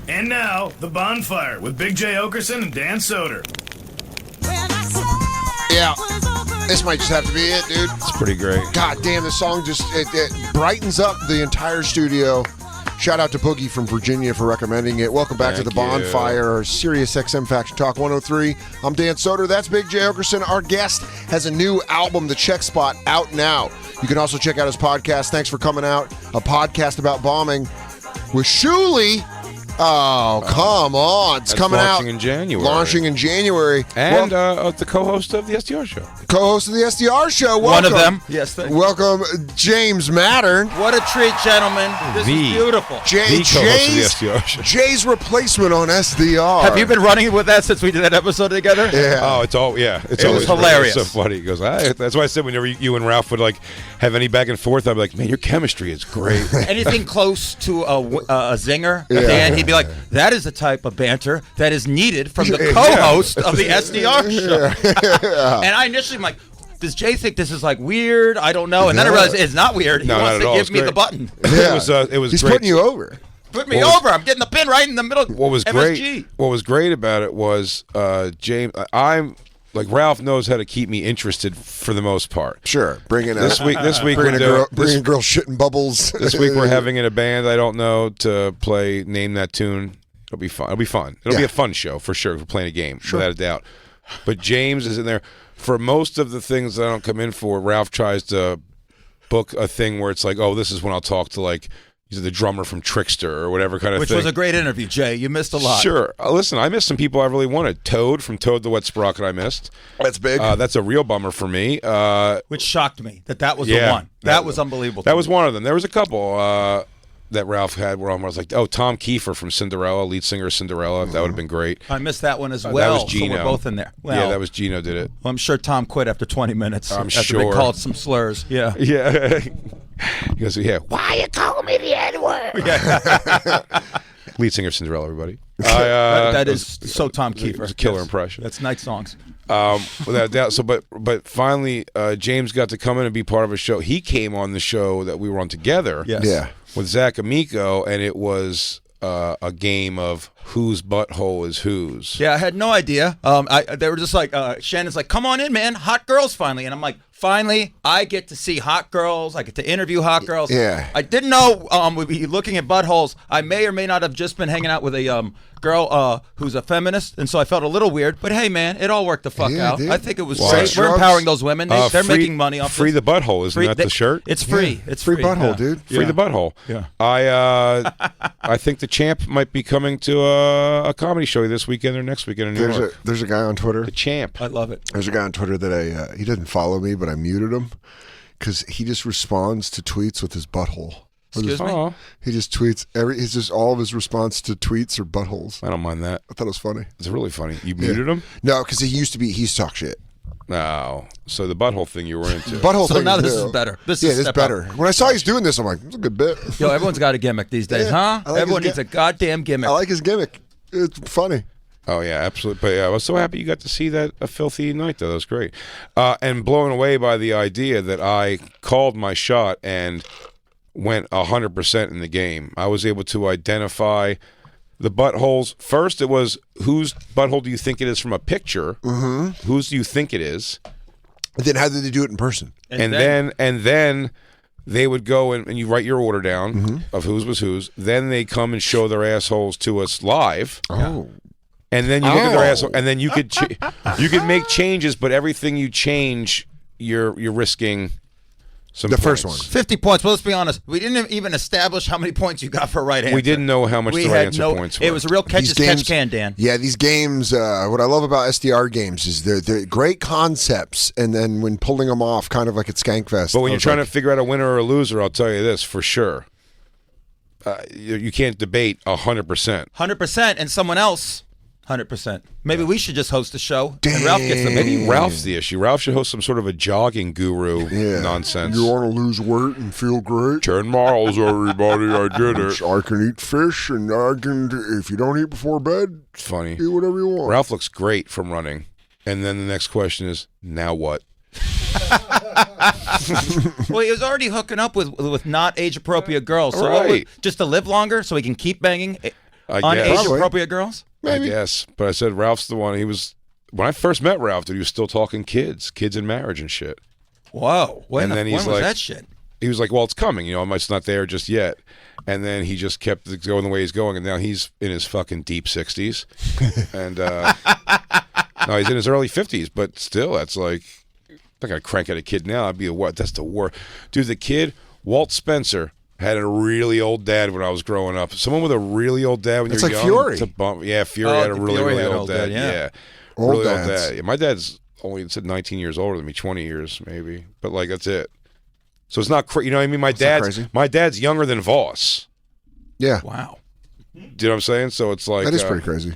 And now, The Bonfire with Big J. Okerson and Dan Soder. Yeah, this might just have to be it, dude. It's pretty great. God damn, the song just it brightens up the entire studio. Shout out to Boogie from Virginia for recommending it. Welcome back to The Bonfire, Sirius XM Faction Talk 103. I'm Dan Soder. That's Big J. Okerson. Our guest has a new album, The Check Spot, out now. You can also check out his podcast. Thanks for coming out. A podcast about bombing with Shuli. Oh, come on. It's coming out. Launching in January. Launching in January. And the co-host of the SDR show. Co-host of the SDR show. Welcome. One of them. Yes, thank you. Welcome, James Mattern. What a treat, gentlemen. This is beautiful. Jay's replacement on SDR. Have you been running with that since we did that episode together? Yeah. Oh, it's always hilarious. It's so funny. He goes, that's why I said whenever you and Ralph would like have any back and forth, I'd be like, man, your chemistry is great. Anything close to a zinger, Dan, he'd be like, that is the type of banter that is needed from the co-host of the SDR show. And I initially am like, does Jay think this is like weird? I don't know. And then I realized it's not weird. He wants to give me the button. Yeah. It was He's great. putting you over. Put me over. I'm getting the pin right in the middle. What was MSG. What was great about it was James. I'm like Ralph knows how to keep me interested for the most part. Sure, bringing this week bringing a girl shitting bubbles. This week we're having in a band I don't know to play Name That Tune. It'll be fun. It'll be a fun show for sure. We're playing a game, without a doubt. But James is in there for most of the things that I don't come in for. Ralph tries to book a thing where it's like, oh, this is when I'll talk to like. He's the drummer from Trickster or whatever kind of Which thing. was a great interview, Jay. You missed a lot. Sure. Listen, I missed some people I really wanted. Toad from Toad the Wet Sprocket I missed. That's big. That's a real bummer for me. Which shocked me that was the one. That was unbelievable. That was one of them. There was a couple that Ralph had where I was like, oh, Tom Kiefer from Cinderella, lead singer of Cinderella. That would have been great. I missed that one as well. That was Gino. So we're both in there. Well, yeah, that was Gino did it. Well, I'm sure Tom quit after 20 minutes. I'm after sure. they called some slurs. Yeah. Yeah. He goes, yeah. Why you calling me the N-word? Yeah. Lead singer of Cinderella, everybody. That is so Tom Kiefer. It was a killer impression. That's night songs. Without doubt. So, but finally, James got to come in and be part of a show. He came on the show that we were on together. Yes. Yeah. With Zach Amico, and it was a game of whose butthole is whose. Yeah, I had no idea. They were just like, Shannon's like, come on in, man. Hot girls finally. And I'm like, finally, I get to see hot girls. I get to interview hot girls. Yeah. I didn't know we'd be looking at buttholes. I may or may not have just been hanging out with a girl who's a feminist, and so I felt a little weird. But hey, man, it all worked the fuck out. Dude. I think it was great. We're empowering those women. They're making money off Free this. the butthole, isn't that the shirt? It's free. Yeah. It's free butthole, dude. Free the butthole. Yeah. I think the Champ might be coming to a comedy show this weekend or next weekend in New York. There's a guy on Twitter. The Champ. I love it. There's a guy on Twitter that he doesn't follow me, but I muted him because he just responds to tweets with his butthole. Excuse me? He just tweets he's just all of his response to tweets are buttholes. I don't mind that. I thought it was funny. It's really funny. You muted him? No, because he's talk shit. No. So the butthole thing you were into. Butthole thing. Now this is better. This is better. When I saw he's doing this, I'm like, it's a good bit. Yo, everyone's got a gimmick these days, huh? Like Everyone needs a goddamn gimmick. I like his gimmick. It's funny. Oh, yeah, absolutely. But yeah, I was so happy you got to see that a filthy night, though. That was great. And blown away by the idea that I called my shot and went 100% in the game. I was able to identify the buttholes. First, it was whose butthole do you think it is from a picture? Mm-hmm. Whose do you think it is? And then how did they do it in person? And then they would go and you write your order down of whose was whose. Then they come and show their assholes to us live. Oh. And then you look at their asshole, and then you could you could make changes, but everything you change, you're risking some the points. first one. 50 points. Well, let's be honest. We didn't even establish how many points you got for right answer. We didn't know how much the right answer points were. It was a real catch can, Dan. Yeah, these games, what I love about SDR games is they're great concepts, and then when pulling them off, kind of like at Skankfest. But when you're trying to figure out a winner or a loser, I'll tell you this for sure. You can't debate 100%. 100%, and someone else 100%. Maybe we should just host a show. And Ralph gets the Maybe Ralph's the issue. Ralph should host some sort of a jogging guru nonsense. You want to lose weight and feel great? 10 miles, everybody. I did it. I can eat fish, and if you don't eat before bed, it's funny. Eat whatever you want. Ralph looks great from running. And then the next question is, now what? Well, he was already hooking up with not age-appropriate girls. So right. just to live longer so he can keep banging. Unage-appropriate girls? Maybe. I guess. But I said Ralph's the one. When I first met Ralph, dude, he was still talking kids in marriage and shit. Whoa. When then was that shit? He was like, well, it's coming. It's not there just yet. And then he just kept going the way he's going. And now he's in his fucking deep 60s. And no, he's in his early 50s. But still, that's like, I'm not going to crank out a kid now. That's the worst. Dude, the kid, Walt Spencer, had a really old dad when I was growing up. Someone with a really old dad when you're young. It's like Fury. It's a bump. Yeah, Fury had a really old dad. Yeah. Old really dads. old dad. Yeah, my dad's only 19 years older than me, 20 years maybe. But like that's it. So it's not crazy. You know what I mean? My dad's younger than Voss. Yeah. Wow. Do you know what I'm saying? So it's like That is pretty crazy.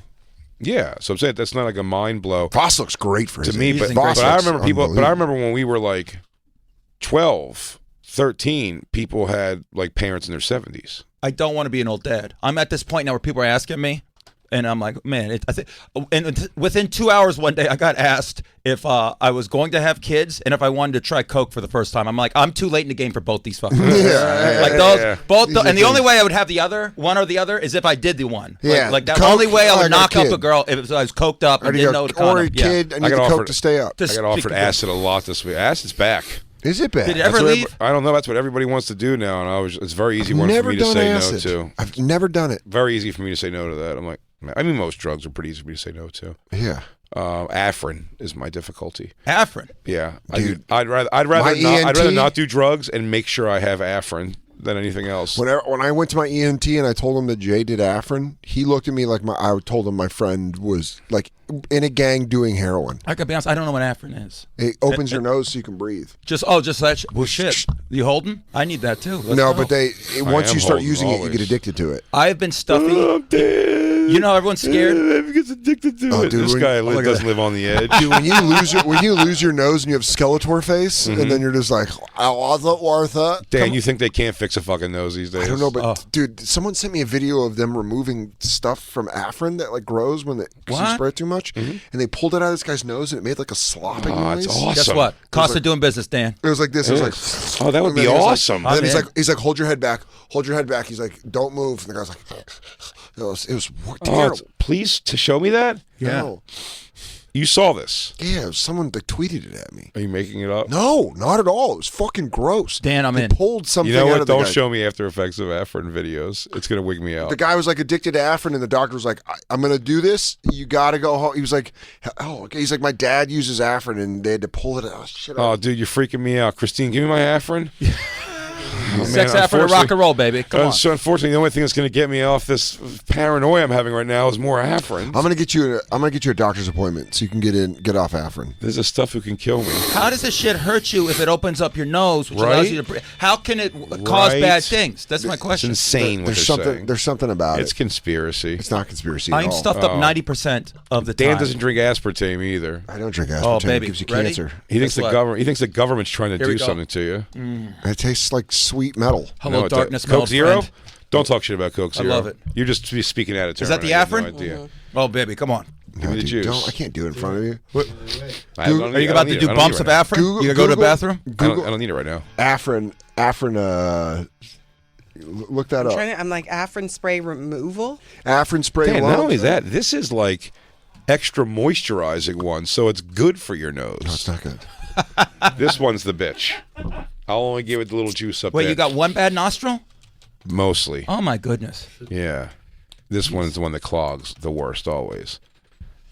Yeah. So I'm saying that's not like a mind blow. Voss looks great for his to me, age. but I remember But I remember when we were like 12, 13, people had like parents in their 70s. I don't want to be an old dad. I'm at this point now where people are asking me, and I'm like, man, and within 2 hours one day, I got asked if I was going to have kids and if I wanted to try Coke for the first time. I'm like, I'm too late in the game for both these fuckers. And the only way I would have the other, one or the other, is if I did the one. Yeah. Like that Coke, only way I would knock up kid. a girl if I was coked up and didn't know the condom. Or a kid, I need the Coke to stay up. I got offered acid a lot this week. Acid's back. Is it bad? Did it ever leave? I don't know. That's what everybody wants to do now, and it's very easy for me to say no to. I've never done it. Very easy for me to say no to that. I'm like, I mean, most drugs are pretty easy for me to say no to. Yeah. Afrin is my difficulty. Afrin. Yeah, dude, I'd rather not do drugs and make sure I have Afrin than anything else. When I went to my ENT and I told him that Jay did Afrin, he looked at me like I told him my friend was like in a gang doing heroin. I gotta be honest, I don't know what Afrin is. It opens your nose so you can breathe. Just that. Well, shit. You holding? I need that too. Let's no, go. but once you start using always. it, you get addicted to it. I've been stuffy. You know, everyone's scared. Everyone gets addicted to it. Dude, this guy doesn't live on the edge. Dude, when you lose your nose and you have Skeletor face, and then you're just like, was it worth it? Dan, you think they can't fix a fucking nose these days? I don't know, but dude, someone sent me a video of them removing stuff from Afrin that like grows when you spray it too much, and they pulled it out of this guy's nose and it made like a slopping noise. It's awesome. Guess what? Cost of doing business, Dan. It was like this. It was like, oh, that would be awesome. And then he's like, hold your head back. Hold your head back. He's like, don't move. And the guy's like, it was terrible. Please to show me that. Yeah. No. You saw this. Yeah, someone tweeted it at me. Are you making it up? No, not at all. It was fucking gross. Dan, I'm in. Pulled something. You know out what? of the Don't guy. show me after effects of Afrin videos. It's gonna wig me out. The guy was like addicted to Afrin, and the doctor was like, "I'm gonna do this. You gotta go home." He was like, "Oh, okay." He's like, "My dad uses Afrin, and they had to pull it out." Shit. Oh, dude, you're freaking me out, Christine. Give me my Afrin. Sex Afrin and rock and roll, baby. Come on. So unfortunately, the only thing that's going to get me off this paranoia I'm having right now is more Afrin. I'm gonna get you a doctor's appointment so you can get off Afrin. There's a stuff who can kill me. How does this shit hurt you if it opens up your nose, which Right? allows you to breathe? How can it cause Right. bad things? That's my question. It's insane. There's what they're something. saying. There's something about It's it. conspiracy. It's not conspiracy. At I'm all. stuffed up 90% of the time. Dan doesn't drink aspartame either. I don't drink aspartame. Oh, baby. It gives you Ready? cancer. He thinks Guess what? the government's trying to Here we do go. something to you. It tastes like sweet metal. Hello, No, it darkness, doesn't. Coke old Zero? friend. Don't talk shit about Coke I Zero. love it. You're just speaking out of turn. Is that the I have Afrin? No idea. Oh, baby, come on. Give me the dude, juice. I can't do it in front of you. Are you about to do bumps of Afrin? Google- You gonna go to the Google- bathroom? I don't need it right now. Afrin. Look that up. I'm like Afrin spray removal. Afrin spray. Dan, alone. not only that, this is like extra moisturizing one, so it's good for your nose. No, it's not good. This one's the bitch. I'll only give it the little juice up Wait, there. you got one bad nostril? Mostly. Oh, my goodness. Yeah. This one's the one that clogs the worst always.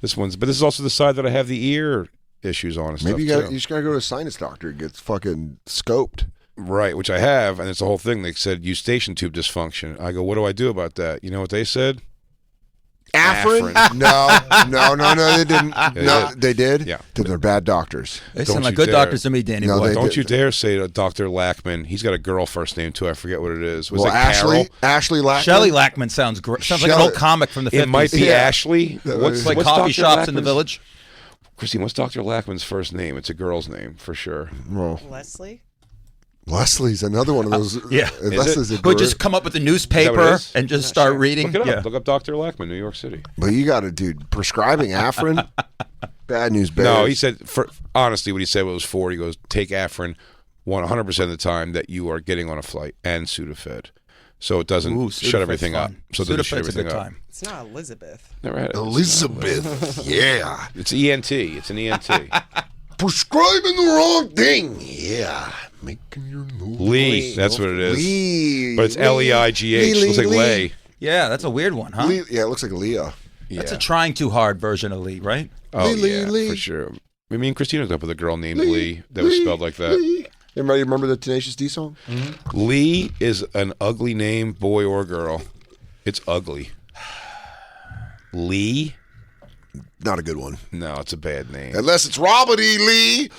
But this is also the side that I have the ear issues on and stuff Maybe you too. just gotta go to a sinus doctor and get fucking scoped. Right, which I have, and it's the whole thing. They said eustachian tube dysfunction. I go, what do I do about that? You know what they said? Afrin? No, they didn't. No, they did? Yeah. They're bad doctors. They Don't sound like you good dare. doctors to me, Danny No, boy. they- Don't you dare say to Dr. Lackman. He's got a girl first name too. I forget what it is. Was Well, it Carol? Ashley Lackman. Shelley Lackman sounds great. Sounds like an old comic from the 50s. It might be Yeah. Ashley. It's like what's coffee Dr. shops in the Lackman's- village. Christine, what's Dr. Lackman's first name? It's a girl's name for sure. Well, Leslie. Leslie's another one of those. Yeah. Leslie's a Who great- just come up with a Is that what it newspaper is? and just start reading? Look it up. Yeah. Look up Dr. Lackman, New York City. But you got to, dude, prescribing Afrin. Bad news bears. No, he said, honestly, what he said was four. He goes, take Afrin 100% of the time that you are getting on a flight and Sudafed. so it doesn't shut everything up. So it doesn't shut Sudafed's a everything good up. time. It's not Elizabeth. Never had it. Elizabeth. Yeah. It's ENT. It's an ENT. Prescribing the wrong thing. Yeah. Making your move. Lee. That's what it is. Lee. But it's Leigh. Looks like Lay. Yeah, that's a weird one, huh? Lee. Yeah, it looks like Leah. That's a trying too hard version of Lee, right? Oh, Lee. for sure. I mean, Christina was up with a girl named Lee that was spelled like that. Everybody remember the Tenacious D song? Mm-hmm. Lee is an ugly name, boy or girl. It's ugly. Lee? Not a good one. No, it's a bad name. Unless it's Robert E. Lee.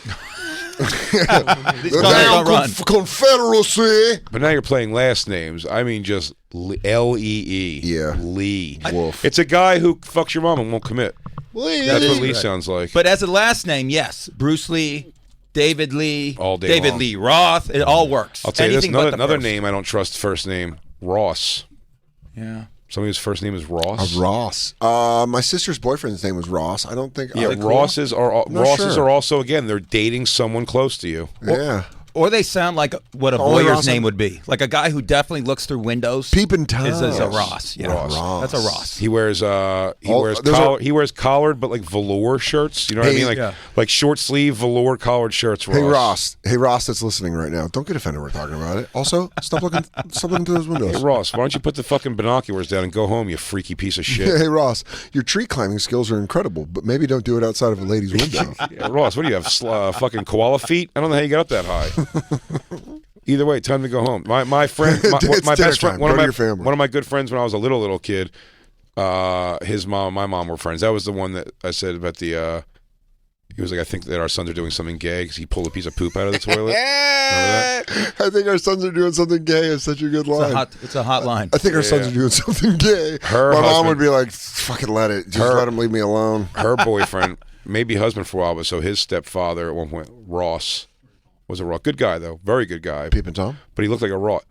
These guys don't run. Confederacy. But now you're playing last names. I mean, just Lee. Yeah. Lee. Wolf. It's a guy who fucks your mom and won't commit. Lee. That's what Lee sounds like. But as a last name, yes, Bruce Lee, David Lee, All day David long. Lee Roth, it all works. I'll tell you this, Anything but the another first. name I don't trust first name, Ross. Yeah. Somebody whose first name is Ross. Ross. My sister's boyfriend's name was Ross. I don't think. Yeah, I- Rosses are sure. are also, again, they're dating someone close to you. Yeah. Or they sound like what a Only voyeur's Ross name and- would be. Like a guy who definitely looks through windows. Peeping Tom. is a Ross. Yeah. Ross. That's a Ross. He wears there's he wears collared but like velour shirts. You know what I Hey, mean? Like yeah. like short sleeve velour collared shirts. Hey Ross. Hey Ross, that's listening right now. Don't get offended. We're talking about it. Also, stop looking through those windows. Hey Ross, why don't you put the fucking binoculars down and go home, you freaky piece of shit? Hey Ross, your tree climbing skills are incredible, but maybe don't do it outside of a lady's window. Yeah, Ross, what do you have? Fucking koala feet? I don't know how you got up that high. Either way, time to go home. My friend, my It's best dinner friend, time. one Go of to my your family. one of my good friends when I was a little kid. His mom, my mom were friends. That was the one that I said about the. He was like, I think that our sons are doing something gay because he pulled a piece of poop out of the toilet. Remember that? I think our sons are doing something gay is such a good line. It's a hot line. I think our sons are doing something gay. Her My mom husband- would be like, fucking let it. Just let him leave me alone. Her boyfriend, maybe husband for a while, but so his stepfather at one point, Ross, was a Ross. Good guy though, very good guy. Peeping Tom? But he looked like a Ross.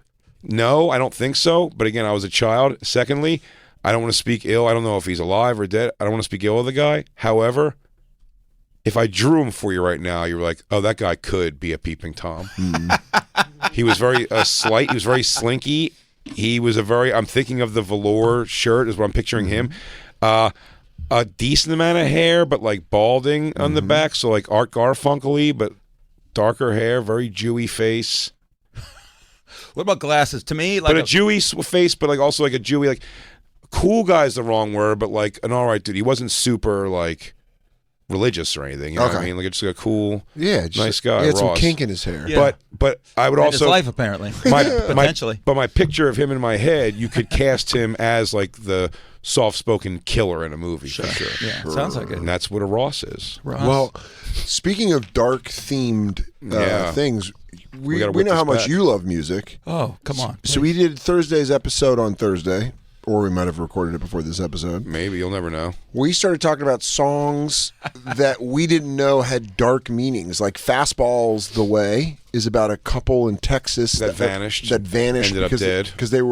No, I don't think so. But again, I was a child. Secondly, I don't want to speak ill. I don't know if he's alive or dead. I don't want to speak ill of the guy. However, if I drew him for you right now, you're like, oh, that guy could be a peeping Tom. He was very slight. He was very slinky. He was I'm thinking of the velour shirt is what I'm picturing him. A decent amount of hair, but like balding on the back. So like Art Garfunkel-y, but darker hair, very Jewy face. What about glasses? To me, like But a Jewy face, but like also like a Jewy, like cool guy's the wrong word, but like an all right dude. He wasn't super like religious or anything. You know what I Okay. mean? Like just a cool, Yeah. nice guy. He had some Ross. kink in his hair. Yeah. But I would in his also life apparently. potentially. But my picture of him in my head, you could cast him as like the soft-spoken killer in a movie for sure. Yeah, sounds like it. And that's what a Ross is. Ross. Well, speaking of dark themed Yeah. things, we gotta know whip how this much back. you love music. oh, come on. So we did Thursday's episode on Thursday, or we might have recorded it before this episode. Maybe you'll never know. We started talking about songs that we didn't know had dark meanings. Like Fastball's The Way is about a couple in Texas That vanished. That vanished Ended up because dead. because the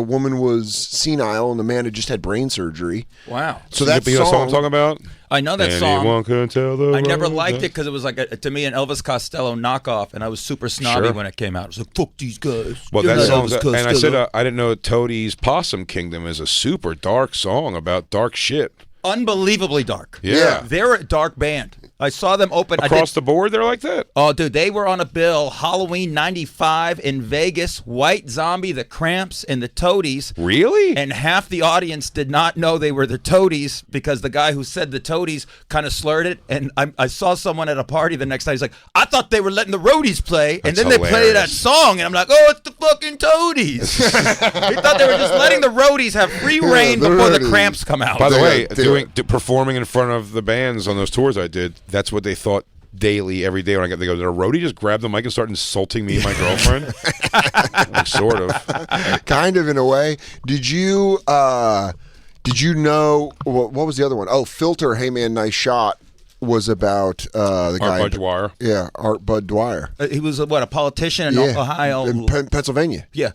woman was senile and the man had just had brain surgery. Wow. So that you know what song I'm talking about? I know that song. Anyone can tell the I never road liked that- it because it was like to me an Elvis Costello knockoff, and I was super snobby Sure. when it came out. I was like, "Fuck these guys." Well, You're that not song's, Elvis and I said Costello. I didn't know Toadie's Possum Kingdom is a super dark song about dark shit. Unbelievably dark. Yeah. They're a dark band. I saw them open. Across the board, they're like that. Oh, dude, they were on a bill Halloween '95 in Vegas. White Zombie, the Cramps, and the Toadies. Really? And half the audience did not know they were the Toadies because the guy who said the Toadies kind of slurred it. And I saw someone at a party the next night. He's like, I thought they were letting the Roadies play. And That's then they play that hilarious. song. And I'm like, oh, it's the fucking Toadies. He thought they were just letting the Roadies have free reign the before the Roadies. Cramps come out. By the way, They- performing in front of the bands on those tours I did, that's what they thought daily, every day when I get. They go, did a roadie just grab the mic and start insulting me and my girlfriend? Like, sort of. Kind of in a way. Did you know what was the other one? Oh, Filter, Hey Man, Nice Shot was about the guy. Art Bud Dwyer. Yeah, Art Bud Dwyer. He was a politician in Ohio, in Pennsylvania. Yeah,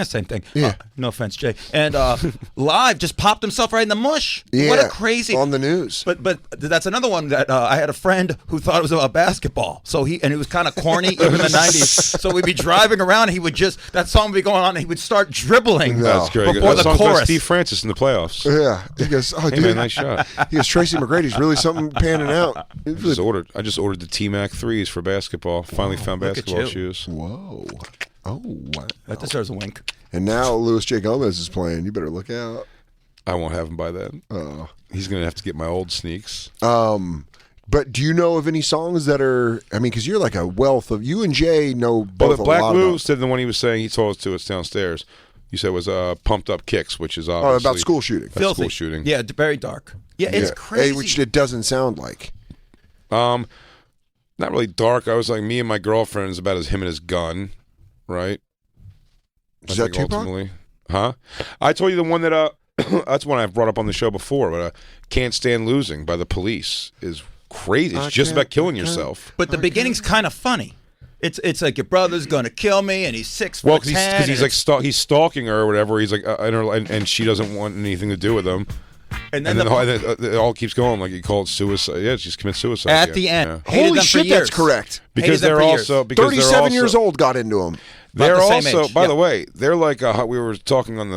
same thing. Yeah. No offense, Jay. And live just popped himself right in the mush. Yeah, What a crazy on the news. But that's another one that I had a friend who thought it was about basketball. So it was kind of corny even in the '90s. So we'd be driving around, and he would that song would be going on, and he would start dribbling That's great. before That the song's by chorus. Steve Francis in the playoffs. Yeah, he goes, "Oh, Hey dude, man, nice shot. He goes, Tracy McGrady's really something panning out." I just ordered the T-Mac 3s for basketball. Finally found look at basketball you. shoes. Whoa. Oh, wow. That deserves a wink. And now Luis J. Gomez is playing. You better look out. I won't have him by then. Oh. He's gonna have to get my old sneaks. But do you know of any songs that are? I mean, because you're like a wealth of. You and Jay know Well, both the a Black lot Lou about. said the one he was saying, he told us to, it's downstairs. You said it was Pumped Up Kicks, which is obviously About school shooting. That's Filthy. school shooting. Yeah, very dark. Yeah, it's crazy. Which it doesn't sound like. Not really dark. I was like, me and my girlfriend is about as him and his gun, right? Is I that think Tupac? ultimately. Huh? I told you the one that that's one I've brought up on the show before, but Can't Stand Losing by The Police is crazy. It's just about killing yourself. But the beginning's kind of funny. It's like your brother's gonna kill me, and he's 6'10". Well, because he's like he's stalking her or whatever. He's like, and she doesn't want anything to do with him. and then it all keeps going. Like he called suicide. Yeah, she just commits suicide at the end. Yeah. Hated Holy them for shit, years. that's correct. Because Hated them they're for years. also 37 years old got into him. They're the same also, age, by yeah. the way, they're like we were talking on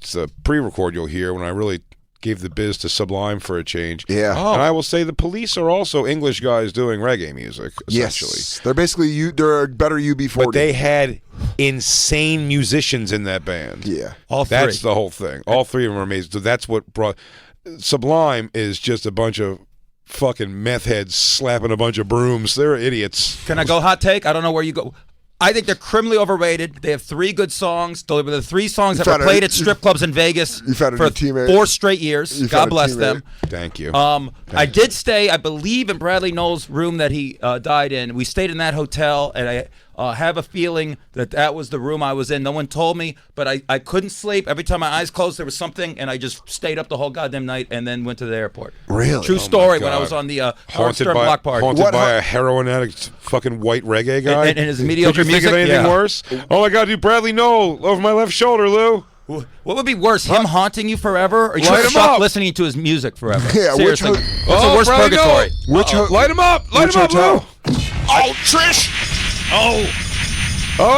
it's a pre-record you'll hear when I really gave the biz to Sublime for a change. Yeah. Oh. And I will say the Police are also English guys doing reggae music, essentially. Yes. They're basically they're a better UB40. But they had insane musicians in that band. Yeah. All three. That's the whole thing. All three of them are amazing. So that's what brought Sublime is just a bunch of fucking meth heads slapping a bunch of brooms. They're idiots. Can I go hot take? I don't know where you go. I think they're criminally overrated. They have 3 good songs. They're the 3 songs that were played at strip clubs in Vegas You found a for new teammate. 4 straight years. You God found a bless teammate. them. Thank you. I did stay, I believe, in Bradley Knowles' room that he died in. We stayed in that hotel, and I have a feeling that was the room I was in. No one told me, but I couldn't sleep. Every time my eyes closed, there was something, and I just stayed up the whole goddamn night and then went to the airport. Really? True Oh, story my when I God. was on the haunted Hornstern block party. Haunted by a heroin addict, fucking white reggae guy. And his mediocre Could you think of music? anything Yeah. worse? Oh my God, dude, Bradley Knoll over my left shoulder, Lou. What would be worse, him haunting you forever, or you Light him stop up. listening to his music forever? Yeah, which Seriously, ho- what's the worst Bradley purgatory? Knoll. Which ho- Light him up! Light Which him up, hotel? Lou! Oh, Trish! Oh! Oh!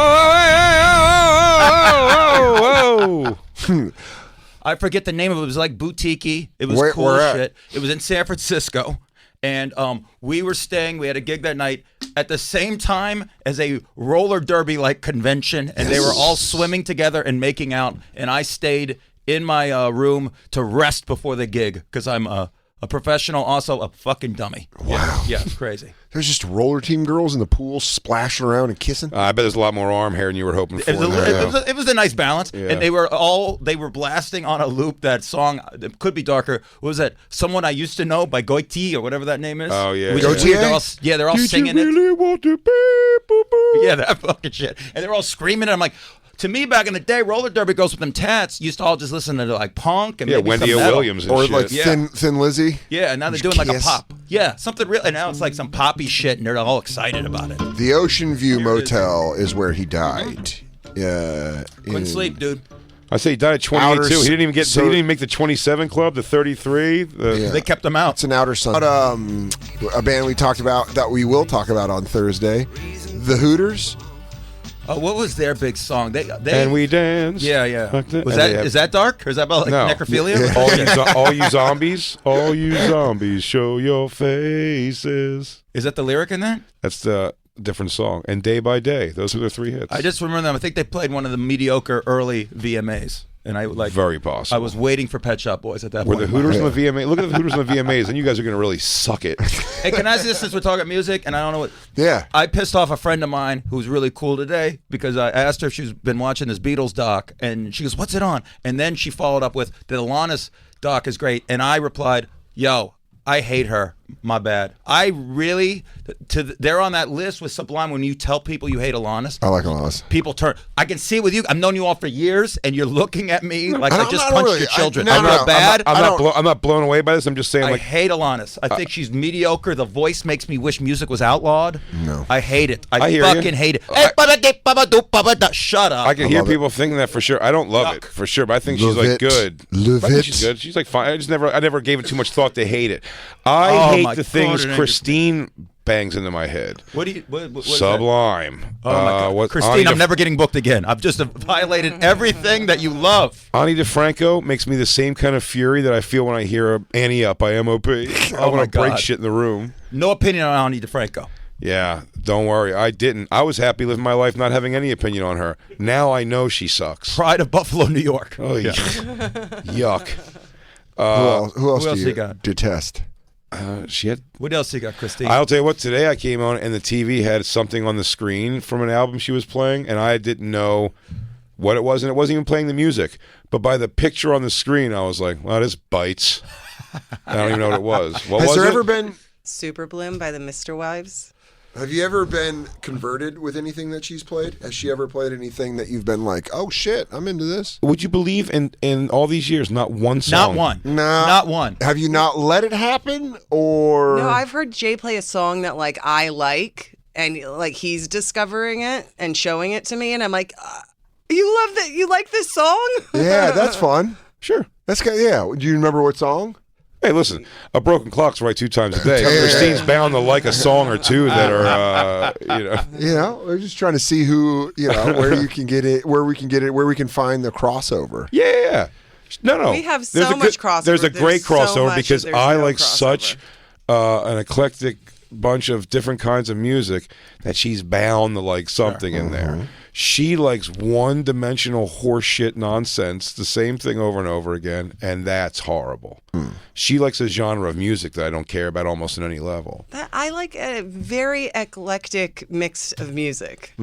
I forget the name of it. It was like boutique-y. It was Where- cool where at? shit. It was in San Francisco. And we were staying, we had a gig that night at the same time as a roller derby-like convention, and they were all swimming together and making out, and I stayed in my room to rest before the gig, because I'm a professional, also a fucking dummy. Wow. Yeah, it's crazy. There's just roller team girls in the pool splashing around and kissing. I bet there's a lot more arm hair than you were hoping for. It was a nice balance, Yeah. and they were blasting on a loop that song. It could be darker. What was that? Someone I Used to Know by Goiti or whatever that name is. Oh, yeah, Which yeah. is weird. Gautier? They're all Did singing you really want to be? Boo, boo? it. Yeah, that fucking shit, and they're all screaming. And I'm like, to me, back in the day, roller derby girls with them tats used to all just listen to like punk and Yeah, maybe Wendy some O. metal. Williams and Or shit. like Yeah. Thin Lizzy. Yeah, and now they're Just doing like a Kiss. pop. Yeah, something real. And now it's like some poppy shit, and they're all excited about it. The Ocean View Motel is where he died. Yeah. Couldn't sleep, dude. I say he died at 22. Outer He didn't even get. so- he didn't even make the 27 club, the 33. Yeah. They kept them out. It's an outer sun. A band we talked about that we will talk about on Thursday, the Hooters. What was their big song? They And we dance. Yeah, yeah. Like that. Was And that they have- is that dark or is that about like No. necrophilia? all you zombies, show your faces. Is that the lyric in that? That's the different song. And Day by Day. Those are the 3 hits. I just remember them. I think they played one of the mediocre early VMAs, and I like. Very possible. I was waiting for Pet Shop Boys at that Were point. the Hooters on the VMA? Look at the Hooters on the VMAs, and you guys are going to really suck it. Hey, can I say this since we're talking music, and I don't know what. Yeah. I pissed off a friend of mine who's really cool today because I asked her if she's been watching this Beatles doc, and she goes, "What's it on?" And then she followed up with, "The Alanis doc is great," and I replied, "Yo, I hate her. My bad. I really they're on that list with Sublime. When you tell people you hate Alanis, I like Alanis. people turn. I can see it with you. I've known you all for years, and you're looking at me like I just punched your children. I I'm not bad. I'm not blown away by this. I'm just saying, I like, hate Alanis. I think she's mediocre. The voice makes me wish music was outlawed. No. I hate it. I hear fucking you. hate it. Shut up. I can hear people thinking that for sure. I don't love it for sure, but I think she's Love like it. good. Love I think it. she's good. She's like fine. I never gave it too much thought to hate it. I Oh, hate my the God, things it ain't Christine bangs into my head. What is that? Sublime. Oh my God. Christine, I'm never getting booked again. I've just violated everything that you love. Ani DeFranco makes me the same kind of fury that I feel when I hear Annie Up by MOP. I Oh my want to break God. shit in the room. No opinion on Ani DeFranco. Yeah, don't worry. I didn't. I was happy living my life not having any opinion on her. Now I know she sucks. Pride of Buffalo, New York. Oh, yeah. Yuck. Who else who do you you got? detest? She had. What else you got, Christine? I'll tell you what. Today I came on and the TV had something on the screen from an album she was playing, and I didn't know what it was, and it wasn't even playing the music. But by the picture on the screen, I was like, "Well, this bites." I don't even know what it was. What Has was there it? ever been? Super Bloom by the Mr. Wives. Have you ever been converted with anything that she's played? Has she ever played anything that you've been like, oh shit, I'm into this? Would you believe in all these years, not one song? Not one. No. Not one. Have you not let it happen, or No, I've heard Jay play a song that like I like, and like he's discovering it and showing it to me, and I'm like, you love that? You like this song? Yeah, that's fun. Sure. That's good. Yeah. Do you remember what song? Hey, listen, a broken clock's right 2 times a day. Christine's bound to like a song or two that are, You know, we're just trying to see who, where you can get it, where we can get it, where we can find the crossover. Yeah. No. We have There's so a much crossover. There's a great There's so crossover much because that there's I no like crossover. such an eclectic bunch of different kinds of music that she's bound to like something in there. She likes one-dimensional horseshit nonsense, the same thing over and over again, and that's horrible. She likes a genre of music that I don't care about almost at any level. I like a very eclectic mix of music. I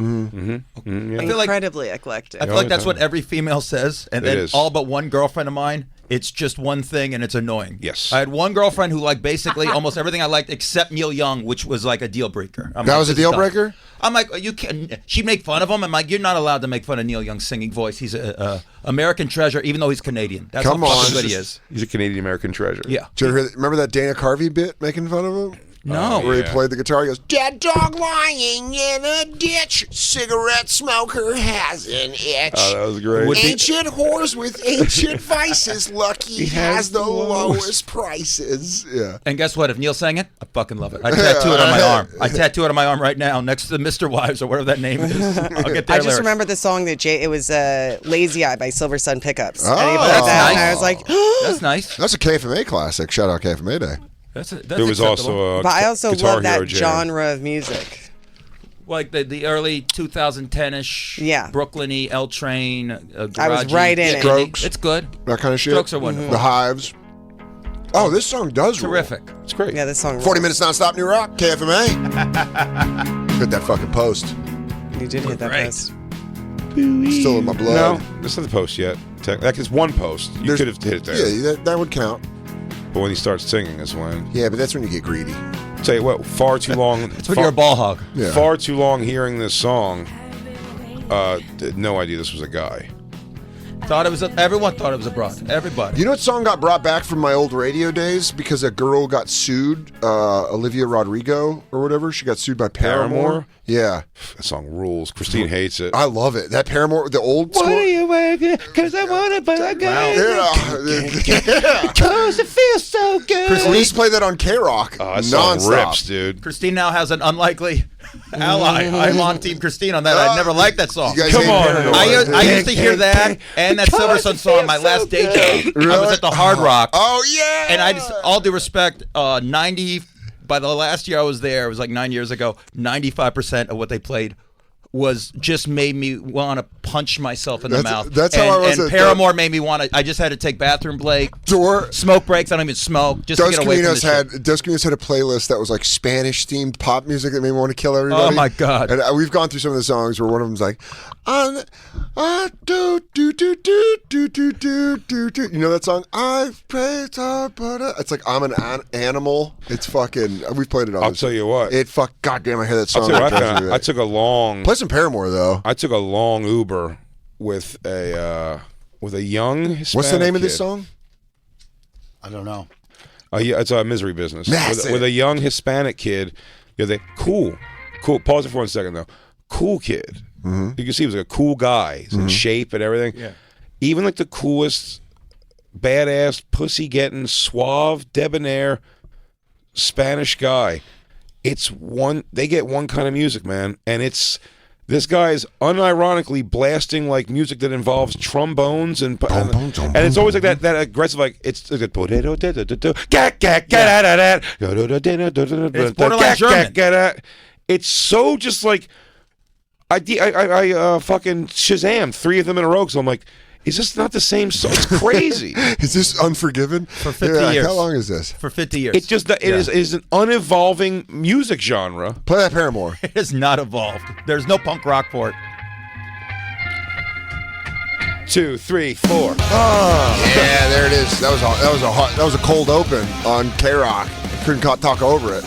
feel like Incredibly eclectic. I feel like that's what every female says, and It then is. all but one girlfriend of mine, it's just one thing, and it's annoying. Yes. I had one girlfriend who liked basically almost everything I liked except Neil Young, which was like a deal breaker. That was a deal breaker? I'm like, you can. She'd make fun of him. I'm like, you're not allowed to make fun of Neil Young's singing voice. He's a American treasure, even though he's Canadian. That's Come how on. fucking good he is. He's a Canadian-American treasure. Yeah. Did you remember that Dana Carvey bit making fun of him? No. Where he Yeah. played the guitar, he goes, "Dead dog lying in a ditch. Cigarette smoker has an itch. Oh, that was great. Ancient whores with ancient vices. Lucky he has the lowest prices." Yeah. And guess what? If Neil sang it, I fucking love it. I tattoo it on my arm. I tattoo it on my arm right now next to the Mr. Wives or whatever that name is. I'll get their I just lyrics. remember the song that Jay. It was "Lazy Eye" by Silver Sun Pickups. Oh. and he put That's that, and nice. I was like, That's nice. That's a KFMA classic. Shout out KFMA Day. That's There was acceptable. also a but I also Guitar love Hero that jam. genre of music. like the early 2010ish, Yeah. Brooklyn-y, L Train. I was right in it. Strokes. It's good. That kind of shit. Strokes are wonderful. The Hives. Oh, this song does rule. Terrific. It's great. Yeah, this song. 40 rules. minutes non-stop New Rock, KFMA. Hit that fucking post. You did hit that Great. post. Still in my blood. No, this isn't the post yet. That is one post. You There's- could have hit it there. Yeah, that would count. But when he starts singing is when. Yeah, but that's when you get greedy. Tell you what, far too long. It's when you're a ball hog. Yeah. Far too long hearing this song. No idea this was a guy. Everyone thought it was a broad. Everybody. You know what song got brought back from my old radio days because a girl got sued, Olivia Rodrigo or whatever. She got sued by Paramore. Paramore? Yeah, That song rules. Christine hates it. I love it. That Paramore, the old school. you working? Because I want to buy a guy. Yeah. Because it feels so good. We used to play that on K-Rock. Oh, that song nonstop. rips, dude. Christine now has an unlikely ally. I'm on Team Christine on that. I never liked that song. You guys Come hate on. Paramore. I used to hear that and that Silver Sun song on my last day job. I was at the Hard Rock. Oh yeah. And I just, all due respect, 90, by the last year I was there, it was like 9 years ago, 95% of what they played was just made me want to punch myself in the mouth. That's how I was. And Paramore made me want to. I just had to take bathroom break, smoke breaks. I don't even smoke just to get away from the Dos Caminos had a playlist that was like Spanish themed pop music that made me want to kill everybody. Oh my god! And we've gone through some of the songs where one of them's like, do do do do do do do do do. You know that song? I've prayed hard, but it's like I'm an animal. It's fucking. We've played it on. I'll tell you what. Goddamn, I hear that song. I took a long. Play some Paramore though. I took a long Uber with a young Hispanic What's the name kid. of this song? I don't know. Yeah, it's a Misery Business. With a young Hispanic kid. Cool. Pause it for 1 second though. Cool kid. Mm-hmm. You can see he was like a cool guy. He's in shape and everything. Yeah. Even like the coolest, badass, pussy-getting, suave, debonair Spanish guy. They get one kind of music, man, and this guy's unironically blasting like music that involves trombones and it's always like that aggressive, like it's like it's borderline German. It's so just like I fucking Shazam 3 of them in a row. So I'm like, is this not the same song? It's crazy. Is this Unforgiven? For 50 years. How long is this? For 50 years. It just is an unevolving music genre. Play that Paramore. It has not evolved. There's no punk rock for it. 2, 3, 4. Oh, yeah, there it is. That was a cold open on K-Rock. Couldn't talk over it.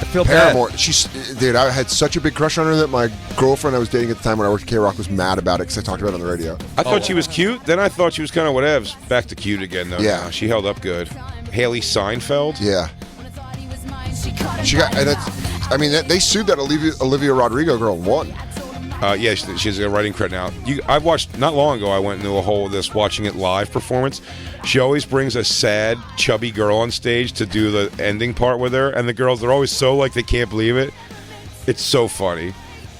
I feel Paramore. bad. Dude, I had such a big crush on her that my girlfriend I was dating at the time when I worked at K-Rock was mad about it because I talked about it on the radio. I thought she was cute. Then I thought she was kind of whatevs. Back to cute again, though. Yeah. Now. She held up good. Haley Seinfeld. Yeah. She got. They sued that Olivia Rodrigo girl and won. Yeah, she's a writing credit now. I've watched, not long ago, I went into a whole of this watching it live performance. She always brings a sad, chubby girl on stage to do the ending part with her, and the girls, they're always so like they can't believe it. It's so funny.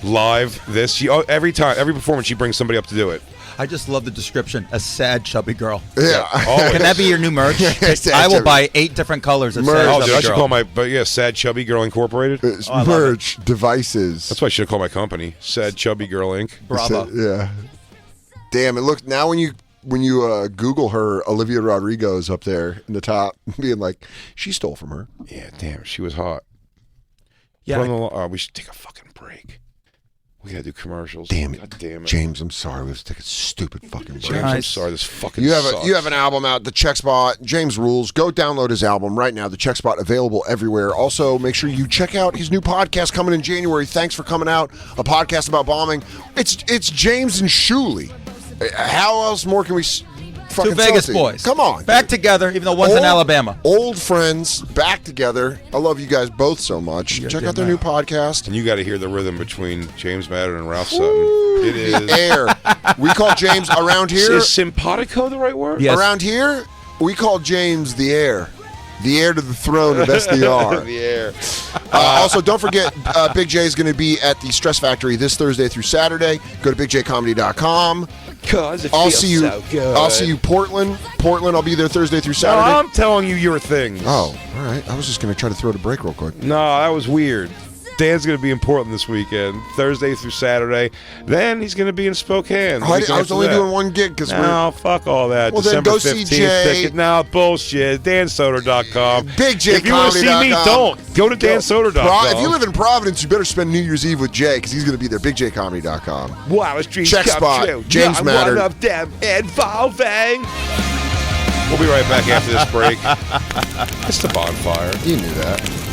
Live, every performance, she brings somebody up to do it. I just love the description. A sad, chubby girl. Yeah. Can that be your new merch? I will buy 8 different colors of sad, chubby girl. I should call Sad Chubby Girl Incorporated. Merch, devices. That's what I should call my company. Sad Chubby Girl Inc. Bravo. Yeah. Damn, it look now when you Google her, Olivia Rodrigo's up there in the top, being like, she stole from her. Yeah, damn, she was hot. Yeah. We should take a fucking break. We gotta do commercials. Damn it. God damn it. James, I'm sorry. Let's take a stupid fucking break. James, I'm sorry. This fucking you sucks. have an album out, The Check Spot. James rules. Go download his album right now. The Check Spot, available everywhere. Also, make sure you check out his new podcast coming in January. Thanks for coming out. A podcast about bombing. It's James and Shuley. How else more can we fucking Two Vegas sell boys. Come on. Back together, even though one's in Alabama. Old friends, back together. I love you guys both so much. Check out their new podcast. And you got to hear the rhythm between James Mattern and Ralph Sutton. It is air. We call James around here. Is simpatico the right word? Yes. Around here, we call James the air. The heir to the throne of SDR. The air. Also, don't forget, Big J is going to be at the Stress Factory this Thursday through Saturday. Go to bigjcomedy.com. I'll see you. So good. I'll see you, Portland. I'll be there Thursday through Saturday. No, I'm telling you your things. Oh, all right. I was just going to try to throw it a break real quick. No, that was weird. Dan's going to be in Portland this weekend, Thursday through Saturday. Then he's going to be in Spokane. I was only doing one gig because no, fuck all that. Well, December then go 15th see Jay. ticket. No, bullshit. DanSoder.com. BigJComedy.com. If you want to see me, don't. Go to DanSoder.com. If you live in Providence, you better spend New Year's Eve with Jay because he's going to be there. BigJComedy.com. Wow, dreams Check come Spot. true. James Mattern. One of them involving. We'll be right back after this break. It's the Bonfire. You knew that.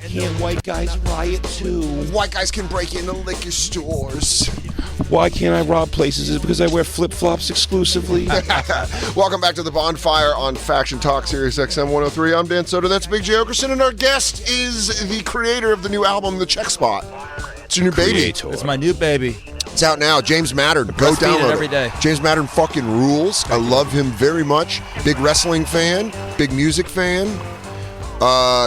Can white guys riot too? White guys can break into liquor stores. Why can't I rob places? Is it because I wear flip-flops exclusively? Welcome back to the Bonfire on Faction Talk, Sirius XM 103. I'm Dan Soder. That's Big J Okerson, and our guest is the creator of the new album, The Check Spot. It's your new baby. It's my new baby. It's out now. James Mattern. Go Breastfeed download it every day. James Mattern fucking rules. I love him very much. Big wrestling fan. Big music fan.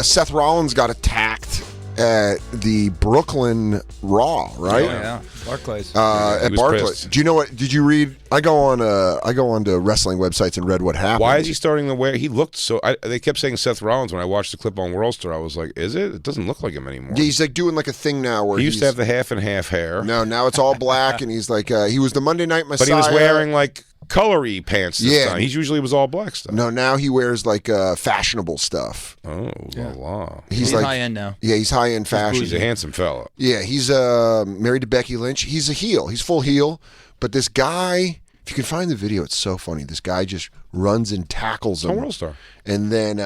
Seth Rollins got attacked at the Brooklyn Raw, right? Oh, yeah. Barclays. At was Barclays. pissed. Do you know what? Did you read? I go on to wrestling websites and read what happened. Why is he starting to wear? He looked so. They kept saying Seth Rollins when I watched the clip on World Star. I was like, is it? It doesn't look like him anymore. Yeah, he's like doing like a thing now where He used to have the half and half hair. No, now it's all black, and he's like he was the Monday Night Messiah. But he was wearing like colory pants this Yeah. time. He usually was all black stuff. No, now he wears like fashionable stuff. Oh, la la. He's He's like high end now. Yeah, he's high end fashion. He's a handsome fella. Yeah, he's married to Becky Lynch. He's a heel. He's full heel. But this guy, if you can find the video, it's so funny. This guy just runs and tackles him. On World Star. And then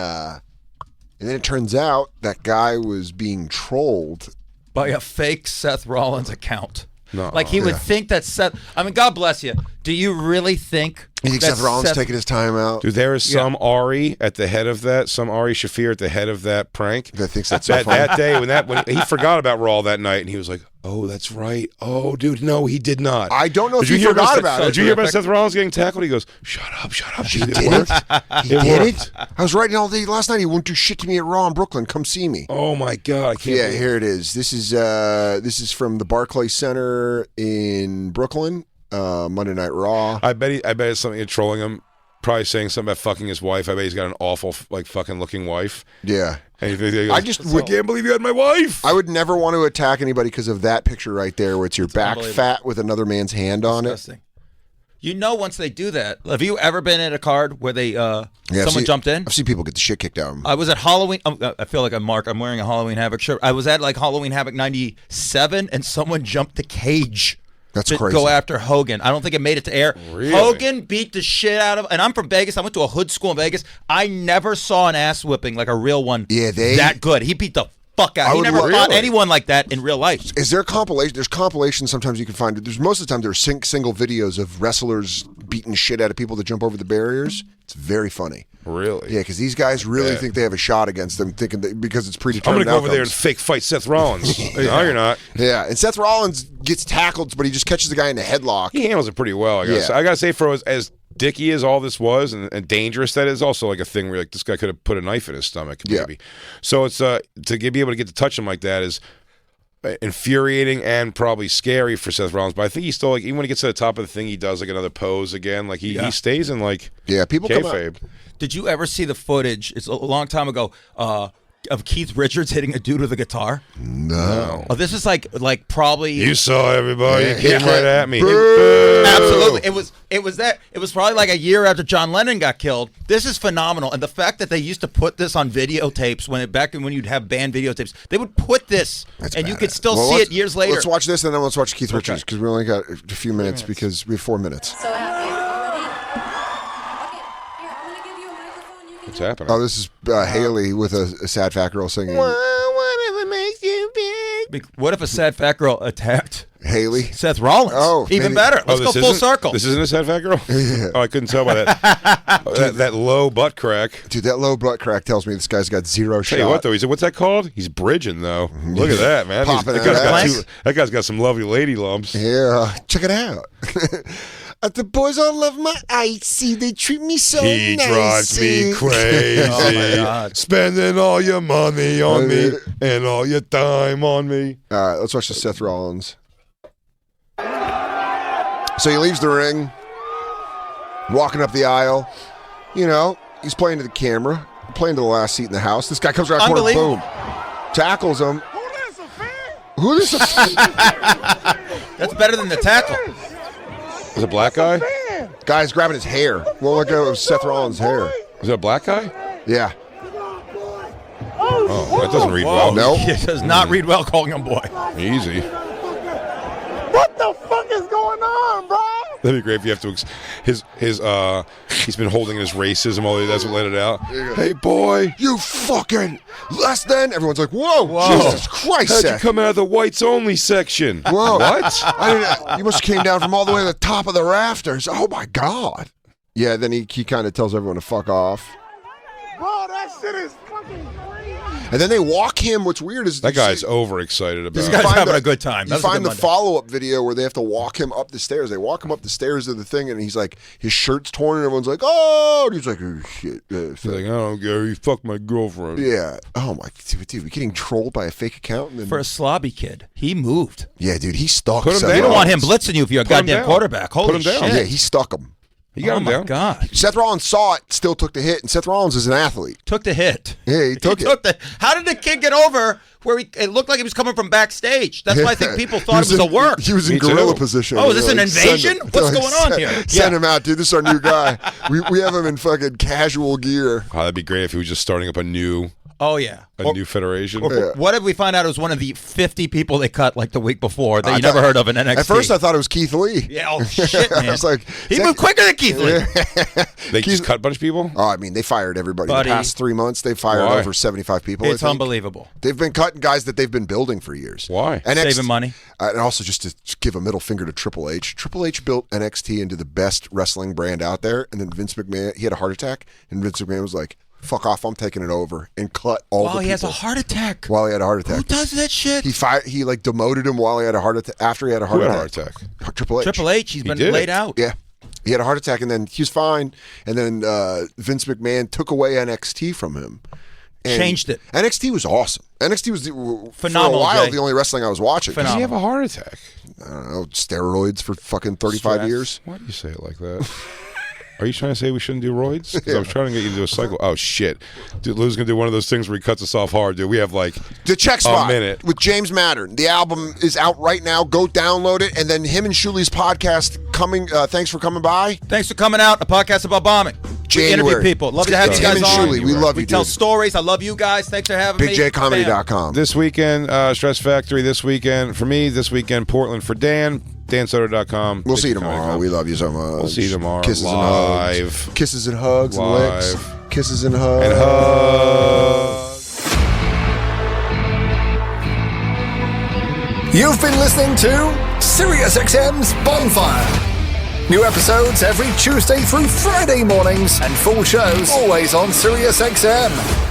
it turns out that guy was being trolled. By a fake Seth Rollins account. No. Like he would think that Seth. I mean, God bless you. Do you really think? You think that Seth Rollins taking his time out? Dude, there is some Ari at the head of that, some Ari Shafir at the head of that prank. That thinks that's so funny. That day when he forgot about Raw that night and he was like, "Oh, that's right. Oh, dude, no, he did not." I don't know if Did he you hear forgot about it. Did you hear about Seth Rollins getting tackled? He goes, "Shut up, shut up." He dude, did it worked. it. He It did worked. it. I was writing all day last night. He won't do shit to me at Raw in Brooklyn. Come see me. Oh my god, I can't. Yeah, believe here it is. This is from the Barclays Center in Brooklyn. Monday Night Raw. I bet it's something trolling him. Probably saying something about fucking his wife. I bet he's got an awful, like, fucking looking wife. Yeah. And he goes, I can't believe you had my wife. I would never want to attack anybody because of that picture right there, where it's your back unbelievable. fat with another man's hand on it. Disgusting. You know, once they do that, have you ever been at a card where they I've someone jumped in? I've seen people get the shit kicked out of them. I was at Halloween. I feel like I'm Mark. I'm wearing a Halloween Havoc shirt. I was at like Halloween Havoc '97, and someone jumped the cage. That's to crazy. go after Hogan. I don't think it made it to air. Really? Hogan beat the shit out of, and I'm from Vegas. I went to a hood school in Vegas. I never saw an ass whipping like a real one. Yeah, that good. He beat the fuck out. He never fought anyone like that in real life. Is there compilation? There's compilations sometimes you can find. There's most of the time there's single videos of wrestlers beating shit out of people that jump over the barriers. It's very funny. Really? Yeah, because these guys really think they have a shot against them, thinking that because it's I'm predetermined. gonna go over there and outcomes. fake fight Seth Rollins. No, you're not. Yeah, and Seth Rollins gets tackled, but he just catches the guy in the headlock. He handles it pretty well. I guess. Yeah. I gotta say, for as dicky as all this was and dangerous that is, also like a thing where like this guy could have put a knife in his stomach. Maybe. Yeah. So it's to be able to get to touch him like that is infuriating and probably scary for Seth Rollins. But I think he still, like, even when he gets to the top of the thing, he does like another pose again. Like he stays in like People come out. kayfabe. Did you ever see the footage? It's a long time ago. Of Keith Richards hitting a dude with a guitar. No. Oh, this is like probably. You saw everybody. Yeah. He came right at me. Absolutely. It was probably like a year after John Lennon got killed. This is phenomenal. And the fact that they used to put this on videotapes back when you'd have band videotapes, they would put this and you could still see it years later. Let's watch this and then let's watch Keith Richards because we only got a few minutes because we have 4 minutes. So happy. Okay, here, I'm gonna give you a microphone. You can What's happening? Oh, this is Haley with a sad fat girl singing. Whatever makes you big. What if a sad fat girl attacked Haley. Seth Rollins? Oh, even maybe- better. Let's Oh, go this full isn't- circle. This isn't a sad fat girl? Oh, I couldn't tell by that. that low butt crack. Dude, that low butt crack tells me this guy's got zero shot. Tell you what, though, he said, what's that called? He's bridging, though. Look at that, man. Popping That out guy's of got that. that guy's got some lovely lady lumps. Yeah, check it out. The boys all love my icy. They treat me so He nice. drives me crazy. Oh, my God. Spending all your money on me and all your time on me. All right, let's watch the Seth Rollins. So he leaves the ring, walking up the aisle. You know, he's playing to the camera, playing to the last seat in the house. This guy comes around the corner, Unbelievable. boom, tackles him. Who this a fan? That's better than the tackle. Is it a black guy? Guy's grabbing his hair. Well, look at Seth Rollins' hair. Is it a black guy? Yeah. Oh, that doesn't read well. No. It does not read well calling him boy. Easy. What the fuck is going on, bro? That'd be great if you have to. He's been holding his racism all he doesn't let it out. Hey, boy. You fucking less than. Everyone's like, whoa, Jesus Christ, How'd you Seth. come out of the whites only section? Whoa. What? I didn't, you must have came down from all the way to the top of the rafters. Oh, my God. Yeah, then he kind of tells everyone to fuck off. Bro, that shit is fucking crazy. And then they walk him. What's weird is That guy's overexcited about This it. guy's find having the- a good time. You That was a find good the Monday. follow-up video where they have to walk him up the stairs. They walk him up the stairs of the thing, and he's like, his shirt's torn, and everyone's like, oh, and he's like, oh, shit. He's like, I don't care. You fucked my girlfriend. Yeah. Oh, my. Dude, we're getting trolled by a fake account. And then, For a slobby kid, he moved. yeah, dude, he stuck Put him Seth down. You don't want him Rollins. blitzing you if you're a Put him goddamn down. quarterback. Holy Put him down. shit. Yeah, he stuck him. You got Oh him my down. God. Seth Rollins saw it, still took the hit, and Seth Rollins is an athlete. Took the hit. Yeah, he took it. How did the kid get over where it looked like he was coming from backstage? That's why I think people thought it was a work. He was in Me too. gorilla position. Oh, is this They're an like, invasion? send him. What's They're going like, on here? Send Yeah. him out, dude. This is our new guy. we have him in fucking casual gear. Oh, that'd be great if he was just starting up a new Oh, yeah. new federation. What did we find out? It was one of the 50 people they cut like the week before that you never heard of in NXT. At first, I thought it was Keith Lee. Yeah, oh, shit, man. I was like, he moved quicker than Keith Lee. They just cut a bunch of people? Oh, I mean, they fired everybody. Buddy. The past 3 months, they fired Why? over 75 people. It's I think. unbelievable. They've been cutting guys that they've been building for years. Why? Saving money. And also just to give a middle finger to Triple H. Triple H built NXT into the best wrestling brand out there, and then Vince McMahon, he had a heart attack, and Vince McMahon was like, fuck off, I'm taking it over, and cut all the people. He has a heart attack. While he had a heart attack. Who does that shit? He like demoted him while he had a heart attack. After he had a Who heart had a attack. heart attack? Triple H. Triple H, he's been did laid it. out. Yeah. He had a heart attack, and then he was fine. And then Vince McMahon took away NXT from him. And Changed it. NXT was awesome. NXT was Phenomenal, for a while Jay. the only wrestling I was watching. Does he have a heart attack? I don't know, steroids for fucking 35 Stress. years. Why do you say it like that? Are you trying to say we shouldn't do roids? Because I was trying to get you to do a cycle. Oh, shit. Dude, Lou's going to do one of those things where he cuts us off hard, dude. We have like The Check Spot minute. with James Mattern. The album is out right now. Go download it. And then him and Shuli's podcast coming. Thanks for coming by. Thanks for coming out. A podcast about bombing. January. We interview people. Love to have you It's guys him and on. Shuli. We love you, We tell dude. stories. I love you guys. Thanks for having me. BigJComedy.com. this weekend, Stress Factory this weekend for me, this weekend, Portland for Dan, dansoder.com. We'll see you tomorrow. We love you so much. We'll see you tomorrow. Kisses Live. and hugs. Kisses and hugs and Live. licks. Kisses and hugs. And hugs. You've been listening to SiriusXM's Bonfire. New episodes every Tuesday through Friday mornings and full shows always on SiriusXM.